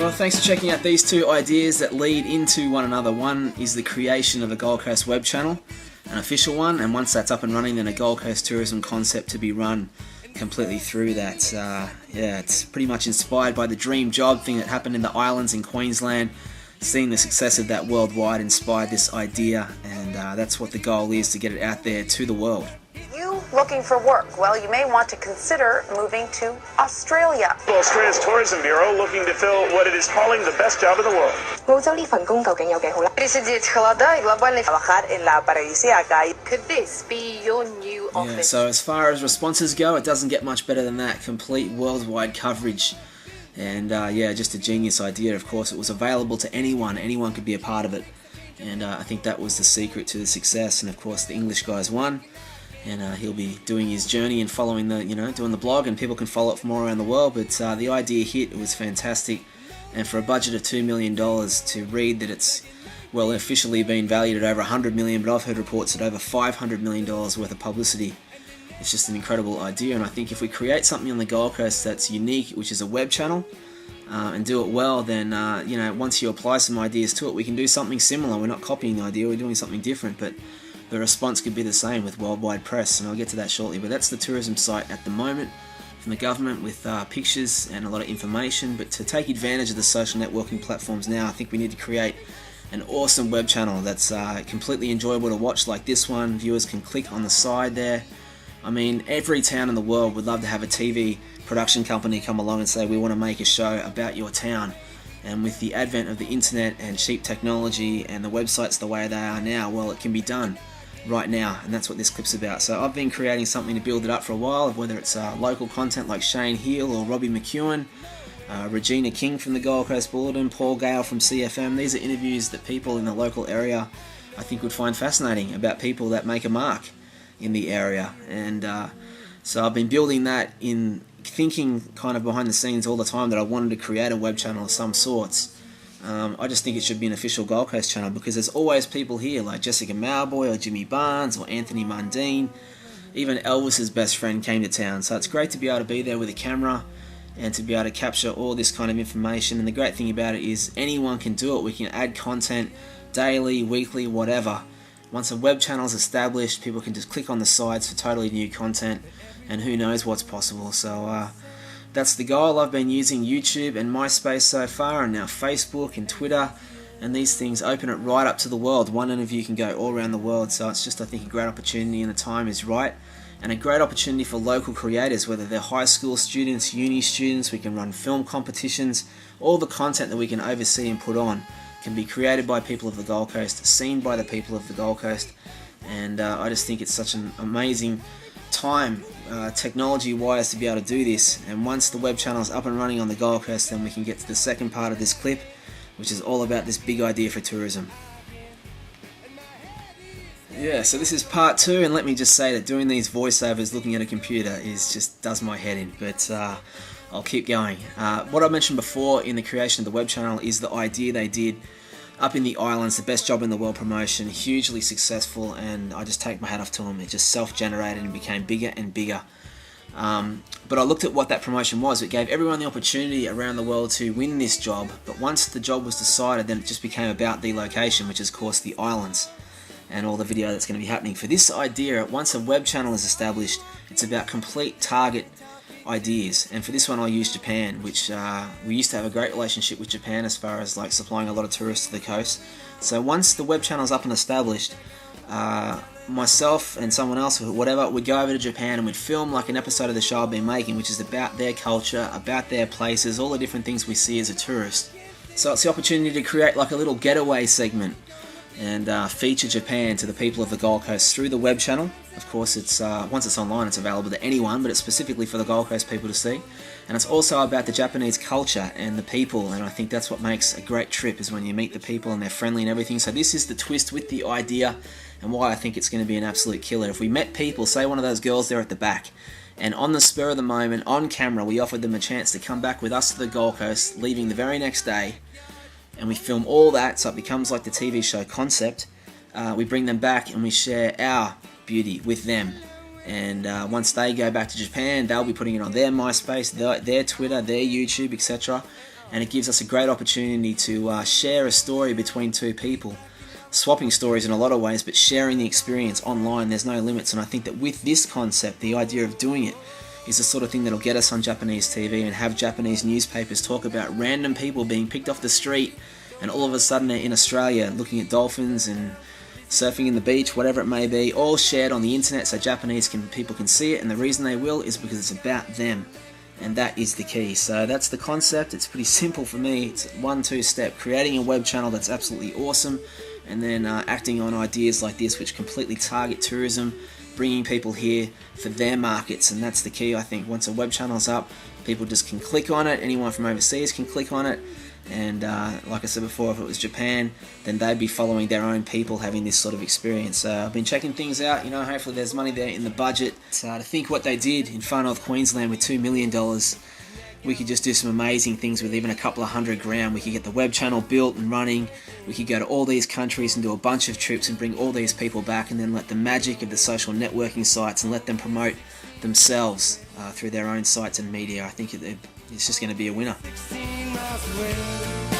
Well, thanks for checking out these two ideas that lead into one another. One is the creation of a Gold Coast web channel, an official one, and once that's up and running, then a Gold Coast tourism concept to be run completely through that. It's pretty much inspired by the dream job thing that happened in the islands in Queensland. Seeing the success of that worldwide inspired this idea, and that's what the goal is, to get it out there to the world. You looking for work? Well, you may want to consider moving to Australia. Australia's Tourism Bureau looking to fill what it is calling the best job in the world. 澳洲呢份工究竟有幾好呢？ Could this be your new office? Yeah, so as far as responses go, it doesn't get much better than that. Complete worldwide coverage. And just a genius idea. Of course, it was available to anyone. Anyone could be a part of it. And I think that was the secret to the success. And of course, the English guys won. And he'll be doing his journey and following the, doing the blog, and people can follow it from all around the world. But the idea hit. It was fantastic. And for a budget of $2 million, to read that it's, well, officially been valued at over $100 million, but I've heard reports at over $500 million worth of publicity. It's just an incredible idea, and I think if we create something on the Gold Coast that's unique, which is a web channel, and do it well, then once you apply some ideas to it, we can do something similar. We're not copying the idea, we're doing something different, but the response could be the same with worldwide press, and I'll get to that shortly. But that's the tourism site at the moment from the government, with pictures and a lot of information. But to take advantage of the social networking platforms now, I think we need to create an awesome web channel that's completely enjoyable to watch, like this one. Viewers can click on the side there. I mean, every town in the world would love to have a TV production company come along and say, we want to make a show about your town. And with the advent of the internet and cheap technology and the websites the way they are now, well, it can be done right now, and that's what this clip's about. So I've been creating something to build it up for a while, whether it's local content like Shane Heal or Robbie McEwen, Regina King from the Gold Coast Bulletin, Paul Gale from CFM. These are interviews that people in the local area I think would find fascinating, about people that make a mark in the area. And so I've been building that, in thinking kind of behind the scenes all the time that I wanted to create a web channel of some sorts. I just think it should be an official Gold Coast channel, because there's always people here like Jessica Mauboy or Jimmy Barnes or Anthony Mundine. Even Elvis's best friend came to town, so it's great to be able to be there with a camera and to be able to capture all this kind of information. And the great thing about it is anyone can do it. We can add content daily, weekly, whatever. Once a web channel is established, people can just click on the sites for totally new content, and who knows what's possible. So that's the goal. I've been using YouTube and MySpace so far, and now Facebook and Twitter, and these things open it right up to the world. One interview can go all around the world, so it's just, I think, a great opportunity, and the time is right, and a great opportunity for local creators, whether they're high school students, uni students. We can run film competitions. All the content that we can oversee and put on can be created by people of the Gold Coast, seen by the people of the Gold Coast, and I just think it's such an amazing time technology-wise to be able to do this. And once the web channel is up and running on the Gold Coast, then we can get to the second part of this clip, which is all about this big idea for tourism. Yeah, so this is part 2, and let me just say that doing these voiceovers looking at a computer just does my head in, but I'll keep going. What I mentioned before in the creation of the web channel is the idea they did up in the islands, the best job in the world promotion, hugely successful, and I just take my hat off to them. It just self-generated and became bigger and bigger. But I looked at what that promotion was. It gave everyone the opportunity around the world to win this job, but once the job was decided, then it just became about the location, which is of course the islands, and all the video that's going to be happening. For this idea, once a web channel is established, it's about complete target ideas, and for this one I used Japan, which we used to have a great relationship with Japan as far as like supplying a lot of tourists to the coast. So once the web channel is up and established, myself and someone else or whatever would go over to Japan and we'd film like an episode of the show I've been making, which is about their culture, about their places, all the different things we see as a tourist. So it's the opportunity to create like a little getaway segment and feature Japan to the people of the Gold Coast through the web channel. Of course, it's once it's online, it's available to anyone, but it's specifically for the Gold Coast people to see. And it's also about the Japanese culture and the people, and I think that's what makes a great trip, is when you meet the people and they're friendly and everything. So this is the twist with the idea, and why I think it's going to be an absolute killer. If we met people, say one of those girls there at the back, and on the spur of the moment, on camera, we offered them a chance to come back with us to the Gold Coast, leaving the very next day, and we film all that, so it becomes like the TV show concept. We bring them back and we share our beauty with them. And once they go back to Japan, they'll be putting it on their MySpace, their Twitter, their YouTube, etc. and it gives us a great opportunity to share a story between two people, swapping stories in a lot of ways, but sharing the experience online. There's no limits, and I think that with this concept, the idea of doing it is the sort of thing that'll get us on Japanese TV and have Japanese newspapers talk about random people being picked off the street, and all of a sudden they're in Australia looking at dolphins and surfing in the beach, whatever it may be, all shared on the internet so people can see it, and the reason they will is because it's about them, and that is the key. So that's the concept. It's pretty simple for me. It's 1-2 step, creating a web channel that's absolutely awesome, and then acting on ideas like this which completely target tourism, bringing people here for their markets, and that's the key. I think once a web channel's up, people just can click on it. Anyone from overseas can click on it, and like I said before, if it was Japan, then they'd be following their own people having this sort of experience. So I've been checking things out, hopefully there's money there in the budget. To think what they did in far north Queensland with $2 million, we could just do some amazing things with even a couple of $100,000. We could get the web channel built and running. We could go to all these countries and do a bunch of trips and bring all these people back, and then let the magic of the social networking sites and let them promote themselves through their own sites and media. I think it's just going to be a winner. 16 miles away.